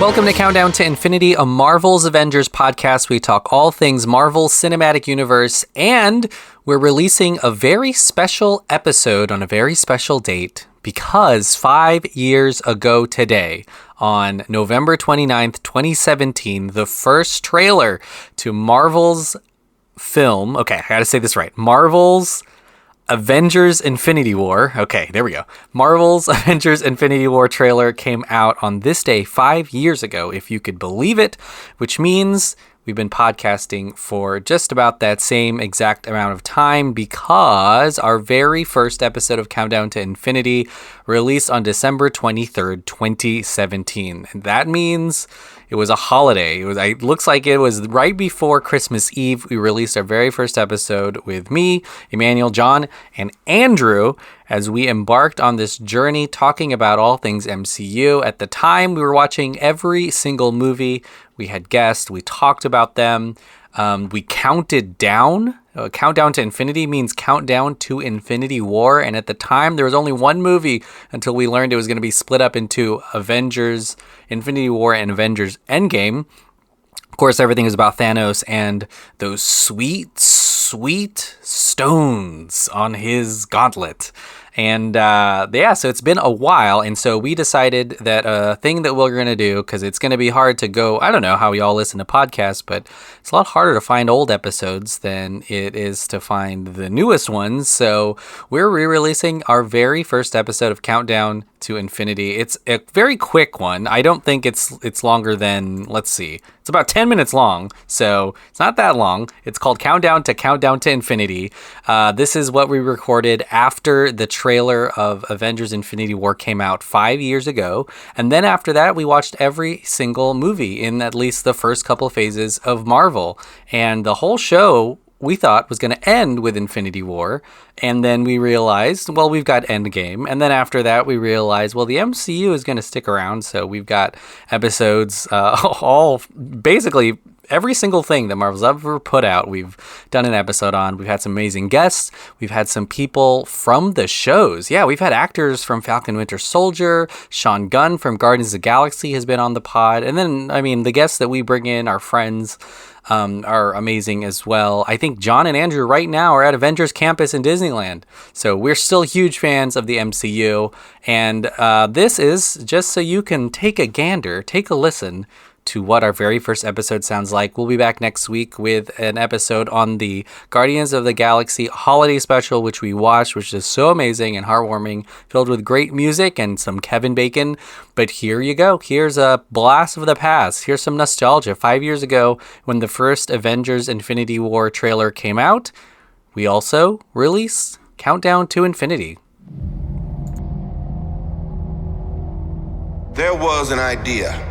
Welcome to Countdown to Infinity, a Marvel's Avengers podcast. We talk all things Marvel Cinematic Universe, and we're releasing a very special episode on a very special date because 5 years ago today, on November 29th, 2017, the first trailer to Marvel's film, okay, I gotta say this right, Marvel's Avengers Infinity War. Okay, there we go. Marvel's Avengers Infinity War trailer came out on this day 5 years ago, if you could believe it, which means we've been podcasting for just about that same exact amount of time because our very first episode of Countdown to Infinity released on December 23rd, 2017. And that means it was a holiday. It looks like it was right before Christmas Eve. We released our very first episode with me, Emmanuel, John, and Andrew as we embarked on this journey talking about all things MCU. At the time, we were watching every single movie. We had guests. We talked about them. We counted down. Countdown to Infinity means countdown to Infinity War. And at the time, there was only one movie until we learned it was going to be split up into Avengers Infinity War and Avengers Endgame. Of course, everything is about Thanos and those sweet stones on his gauntlet. And so it's been a while, and so we decided that a thing that we're going to do, because it's going to be hard to go, I don't know how y'all listen to podcasts, but it's a lot harder to find old episodes than it is to find the newest ones, so we're re-releasing our very first episode of Countdown to Infinity. It's a very quick one. I don't think it's longer than, let's see, it's about 10 minutes long, so it's not that long. It's called Countdown to Infinity. This is what we recorded after the trailer of Avengers Infinity War came out 5 years ago, and then after that we watched every single movie in at least the first couple phases of Marvel, and the whole show we thought was going to end with Infinity War, and then we realized, well, we've got Endgame, and then after that we realized, well, the MCU is going to stick around, so we've got episodes, all basically every single thing that Marvel's ever put out, we've done an episode on. We've had some amazing guests. We've had some people from the shows. Yeah, we've had actors from Falcon Winter Soldier. Sean Gunn from Guardians of the Galaxy has been on the pod. And then, I mean, the guests that we bring in, our friends, are amazing as well. I think John and Andrew right now are at Avengers Campus in Disneyland. So we're still huge fans of the MCU. And this is just so you can take a gander, take a listen to what our very first episode sounds like. We'll be back next week with an episode on the Guardians of the Galaxy holiday special, which we watched, which is so amazing and heartwarming, filled with great music and some Kevin Bacon. But here you go. Here's a blast of the past. Here's some nostalgia. 5 years ago, when the first Avengers Infinity War trailer came out, we also released Countdown to Infinity. There was an idea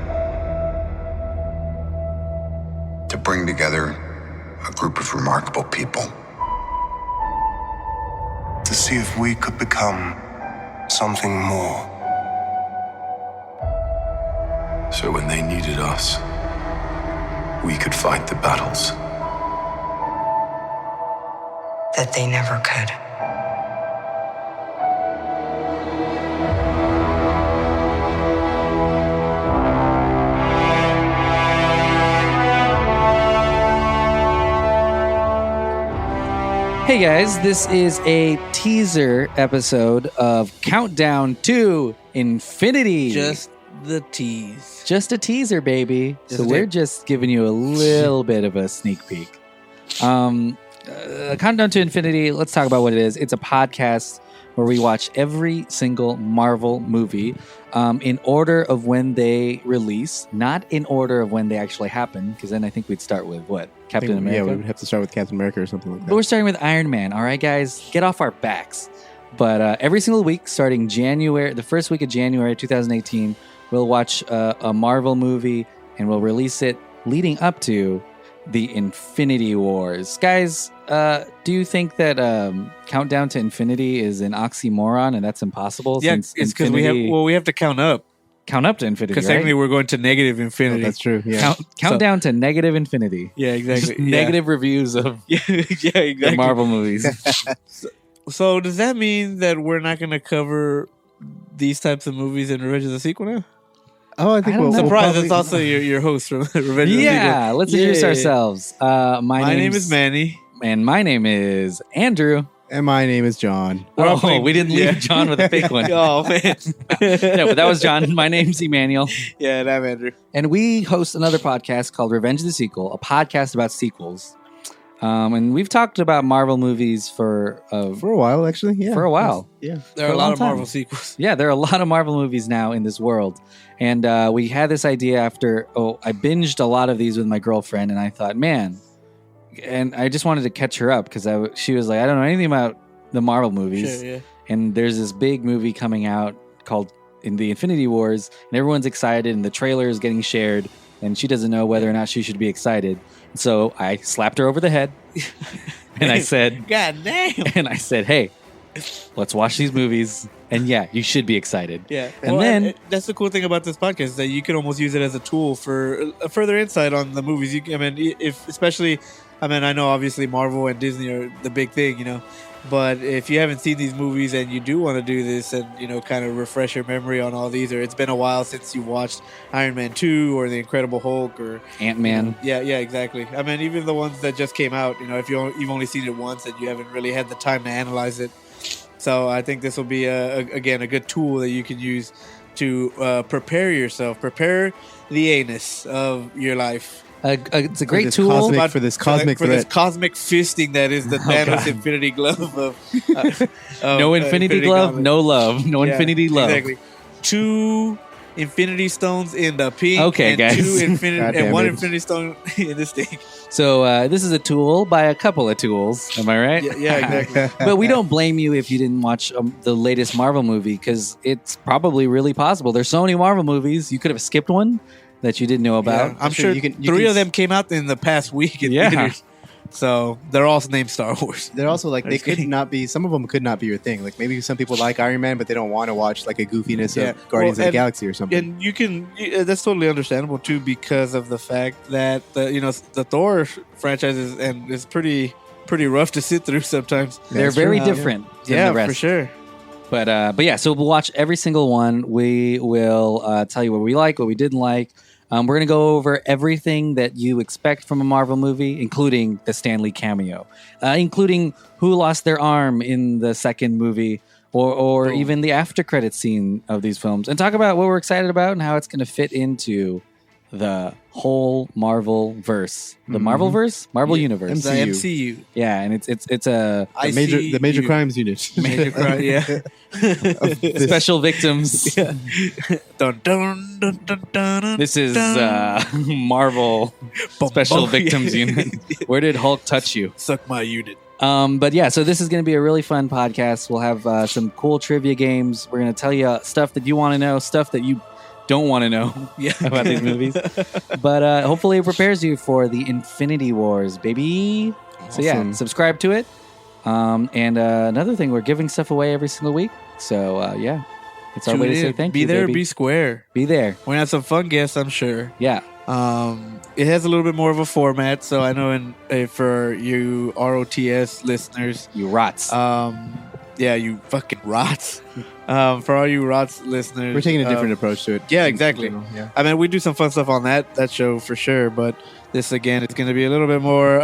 to bring together a group of remarkable people. To see if we could become something more. So when they needed us, we could fight the battles that they never could. Hey guys, this is a teaser episode of Countdown to Infinity. Just the tease. Just a teaser, baby. So we're just giving you a little bit of a sneak peek. Countdown to Infinity, let's talk about what it is. It's a podcast where we watch every single Marvel movie in order of when they release, not in order of when they actually happen, because then I think we'd start with what? Captain America? Yeah, we would have to start with Captain America or something like that. But we're starting with Iron Man, all right, guys? Get off our backs. But every single week, starting the first week of January 2018, we'll watch a Marvel movie, and we'll release it leading up to the Infinity Wars. Guys, do you think that Countdown to Infinity is an oxymoron and that's impossible? Yeah, it's because we have to count up. Count up to infinity, because technically we're going to negative infinity. Oh, that's true. Yeah. Count down to negative infinity. Yeah, exactly. Negative reviews of exactly. the Marvel movies. So does that mean that we're not going to cover these types of movies in Revenge of the Sequel now? Oh, I think I don't we'll know. Surprise! probably- It's also your host from Revenge of the Sequel. Yeah, let's introduce Yeah. ourselves. My name is Manny. And my name is Andrew. And my name is John. We're all Oh, playing- we didn't leave yeah. John with a fake one. Oh man. No, but that was John. My name's Emmanuel. Yeah, and I'm Andrew. And we host another podcast called Revenge of the Sequel, a podcast about sequels. And we've talked about Marvel movies for For a while, actually. Yeah. For a while. Yeah. There For are a a long lot of time. Marvel sequels. Yeah, there are a lot of Marvel movies now in this world. And we had this idea after, I binged a lot of these with my girlfriend, and I thought, man, and I just wanted to catch her up because she was like, I don't know anything about the Marvel movies. Sure, yeah. And there's this big movie coming out called in the Infinity Wars, and everyone's excited, and the trailer is getting shared, and she doesn't know whether or not she should be excited. So I slapped her over the head, and I said, God damn. and I said, hey, let's watch these movies, and yeah, you should be excited. Yeah, And then- that's the cool thing about this podcast is that you can almost use it as a tool for a further insight on the movies. I know obviously Marvel and Disney are the big thing, but if you haven't seen these movies and you do want to do this and kind of refresh your memory on all these, or it's been a while since you watched Iron Man 2 or The Incredible Hulk or Ant-Man. yeah, exactly. I mean, even the ones that just came out, if you've only seen it once and you haven't really had the time to analyze it. So I think this will be a good tool that you can use to prepare the anus of your life. It's a great this tool. cosmic- for this cosmic for this threat. cosmic fisting that is the Thanos God. Infinity Glove of No Infinity Glove, Gauntlet. no love. No Yeah, Infinity Love. Exactly. 2 Infinity Stones in the pink. Okay, and guys. 2 Infinity God and damn 1 it. Infinity Stone in the stick. So this is a tool by a couple of tools. Am I right? Yeah, exactly. But we don't blame you if you didn't watch the latest Marvel movie because it's probably really possible. There's so many Marvel movies. You could have skipped one that you didn't know about. Yeah, I'm sure sure you can- 3 of them came out in the past week in Yeah. theaters. So they're all named Star Wars. They're also like, they Just could kidding. not be, some of them could not be your thing. Like maybe some people like Iron Man, but they don't want to watch like a goofiness Yeah. of Guardians Well, of the Galaxy or something. And that's totally understandable too because of the fact that the Thor franchise is pretty rough to sit through sometimes. They're That's very true. different than Yeah, the rest. for sure. But yeah, so we'll watch every single one. We will tell you what we like, what we didn't like. We're going to go over everything that you expect from a Marvel movie, including the Stan Lee cameo, including who lost their arm in the second movie, or even the after credit scene of these films, and talk about what we're excited about and how it's going to fit into the whole Marvel verse, the Marvel verse, Marvel universe. The MCU. MCU. Yeah, and it's a The major crimes unit. Major crime, yeah. special victims. Dun, dun, dun, dun, dun, This is dun. Marvel Special bum. Victims Unit. Where did Hulk touch you? Suck my unit. But yeah, so this is going to be a really fun podcast. We'll have some cool trivia games. We're going to tell you stuff that you want to know, stuff that you don't want to know Yeah. about these movies. But hopefully it prepares you for the Infinity Wars, baby. So yeah, Awesome. subscribe to it. And another thing, we're giving stuff away every single week. So yeah, it's our way to Tune say in. thank Be you, there, baby. be square. Be there. We're gonna have some fun guests, I'm sure. Yeah. It has a little bit more of a format, so I know for you ROTS listeners, You rots. yeah, you fucking rots. For all you rots listeners, We're taking a different approach to it. yeah, exactly. In general, yeah. I mean, we do some fun stuff on that show for sure, but this again, it's going to be a little bit more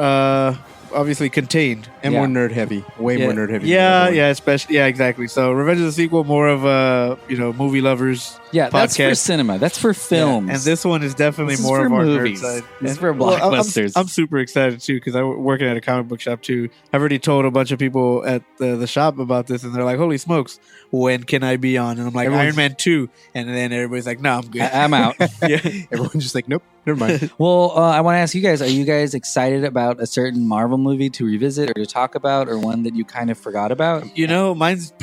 obviously contained. And Yeah. more nerd heavy. Way more nerd heavy. than the Yeah, other one. yeah, especially exactly. So, Revenge of the Sequel, more of a movie lovers. Yeah, that's for podcast. cinema. That's for films. Yeah, and this one is definitely This is more for of our movies. nerd side. This is And- for well, I'm- blockbusters. I'm super excited too because I'm working at a comic book shop too. I've already told a bunch of people at the shop about this, and they're like, "Holy smokes, when can I be on?" And I'm like, Everyone's- "Iron Man 2," and then everybody's like, "No, I'm good." I'm out. yeah. Everyone's just like, nope, never mind. Well, I want to ask you guys: are you guys excited about a certain Marvel movie to revisit or to talk about, or one that you kind of forgot about? Mine's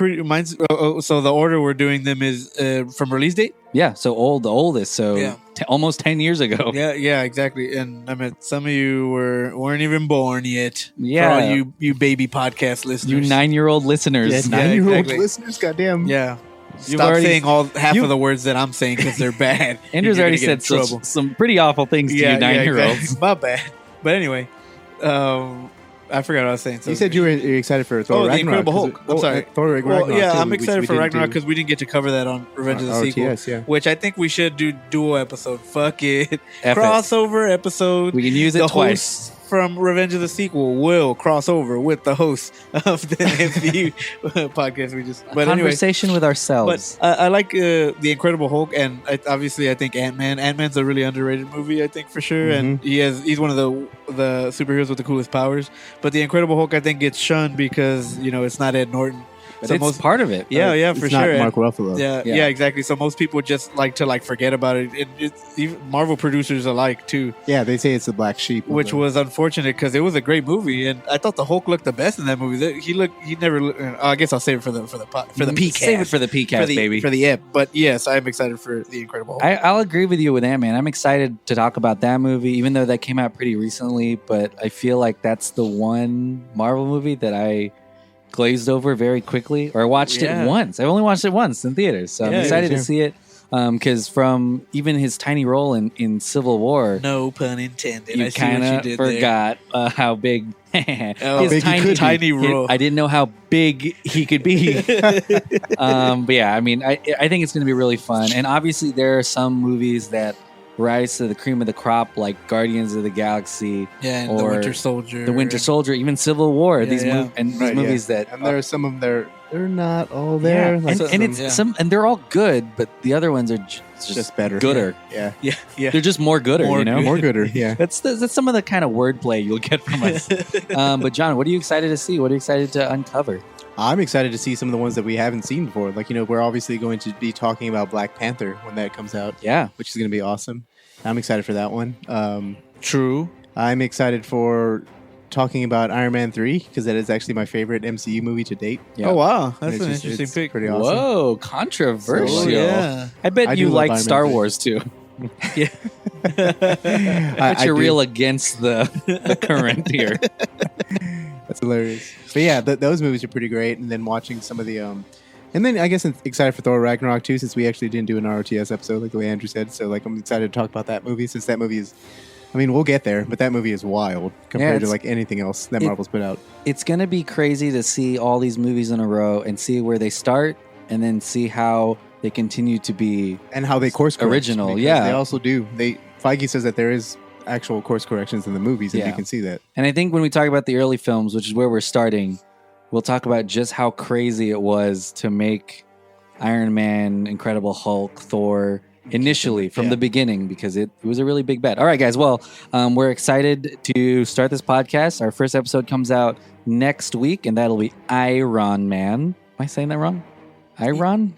so the order we're doing them is from release date. Yeah, so the oldest, so Yeah. almost 10 years ago. Yeah, exactly. And I mean, some of you weren't even born yet. Yeah. for all you baby podcast You listeners. 9-year-old listeners. Yes, Yeah, 9-year-old exactly. listeners, goddamn. Yeah. You've Stop already- saying half you- of the words that I'm saying because they're bad. Andrew's You're already gonna get said in trouble. some pretty awful things to you 9-year-olds. exactly. My bad. But anyway, I forgot what I was saying. So You said you're excited for Thor Oh, the Ragnarok. Incredible Hulk. I'm sorry. Thor Ragnarok. Well, yeah, too, I'm which excited we for didn't Ragnarok do. because we didn't get to cover that on Revenge of the Sequel. RTS, yeah. Which I think we should do dual episode. Fuck it. F it. Crossover episode. We can use it the twice. hosts from Revenge of the Sequel will cross over with the host of the MCU podcast. But anyway, Conversation with ourselves. but I like the Incredible Hulk, and obviously I think Ant-Man. Ant-Man's a really underrated movie, I think, for sure. And he's one of the superheroes with the coolest powers. But the Incredible Hulk, I think, gets shunned because it's not Ed Norton. But So it's most part of it. yeah, It's for not sure. Mark Ruffalo. Yeah, exactly. So most people just like to forget about it. It's even Marvel producers alike too, Yeah, they say it's the black sheep. of which the- was unfortunate because it was a great movie, and I thought the Hulk looked the best in that movie. He never. I guess I'll save it for the PCast. Save it for the PCast, baby. for the ep. But yes, I'm excited for the Incredible Hulk. I'll agree with you with Ant-Man. I'm excited to talk about that movie, even though that came out pretty recently. But I feel like that's the one Marvel movie that I glazed over very quickly, or I watched it once. I only watched it once in theaters, so I'm Yeah, excited yeah. to see it. Because from even his tiny role in Civil War, No pun intended. you I see what you kind of did there. forgot how big Oh, his big he tiny, could be. tiny role. I didn't know how big he could be. But yeah, I mean, I think it's going to be really fun. And obviously, there are some movies that rise to the cream of the crop, like Guardians of the Galaxy, Yeah, and the or Winter Soldier. The Winter Soldier, even Civil War. Yeah, These yeah. these Right, movies yeah. that and there are some of them they're not all there. yeah, Like and it's yeah. some, and they're all good, but the other ones are just better. gooder. Yeah, Yeah. They're just more gooder, More you know. more gooder. Yeah. That's some of the kind of wordplay you'll get from us. But John, what are you excited to see? What are you excited to uncover? I'm excited to see some of the ones that we haven't seen before. Like, we're obviously going to be talking about Black Panther when that comes out, Yeah, which is going to be awesome. I'm excited for that one. True. I'm excited for talking about Iron Man 3 because that is actually my favorite MCU movie to date. yeah. Oh wow, that's It's an just- interesting it's pick. Pretty awesome. Whoa, controversial. Oh, yeah. I bet I you do love like Iron Man Star 3. Wars too. I But you're do. real against the current here. That's hilarious. But yeah, those movies are pretty great. And then watching some of the, and then I guess I'm excited for Thor Ragnarok too, since we actually didn't do an ROTS episode, like the way Andrew said. So I'm excited to talk about that movie, since that movie is, we'll get there, but that movie is wild compared to it's- anything else that it- Marvel's put out. It's gonna be crazy to see all these movies in a row and see where they start, and then see how they continue to be. And how they course correct, Original, because yeah. They also do. Feige says that there is actual course corrections in the movies, and Yeah. you can see that. And I think when we talk about the early films, which is where we're starting, we'll talk about just how crazy it was to make Iron Man, Incredible Hulk, Thor initially from Yeah. the beginning, because it was a really big bet. All right, guys. Well, we're excited to start this podcast. Our first episode comes out next week, and that'll be Iron Man. Am I saying that wrong? Iron?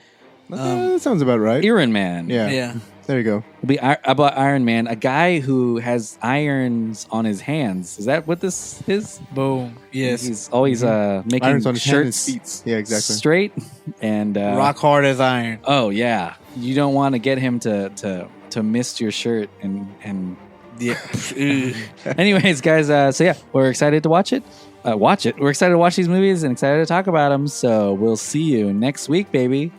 That sounds about right. Iron Man. Yeah. Yeah. There you go. It'll be about Iron Man, a guy who has irons on his hands. Is that what this is? Boom. Yes. He's always making Irons on his hands shirts and feet. Yeah, exactly. straight and Rock hard as iron. Oh yeah, you don't want to get him to mist your shirt and Yeah. anyways, guys. So yeah, we're excited to watch it. We're excited to watch these movies and excited to talk about them. So we'll see you next week, baby.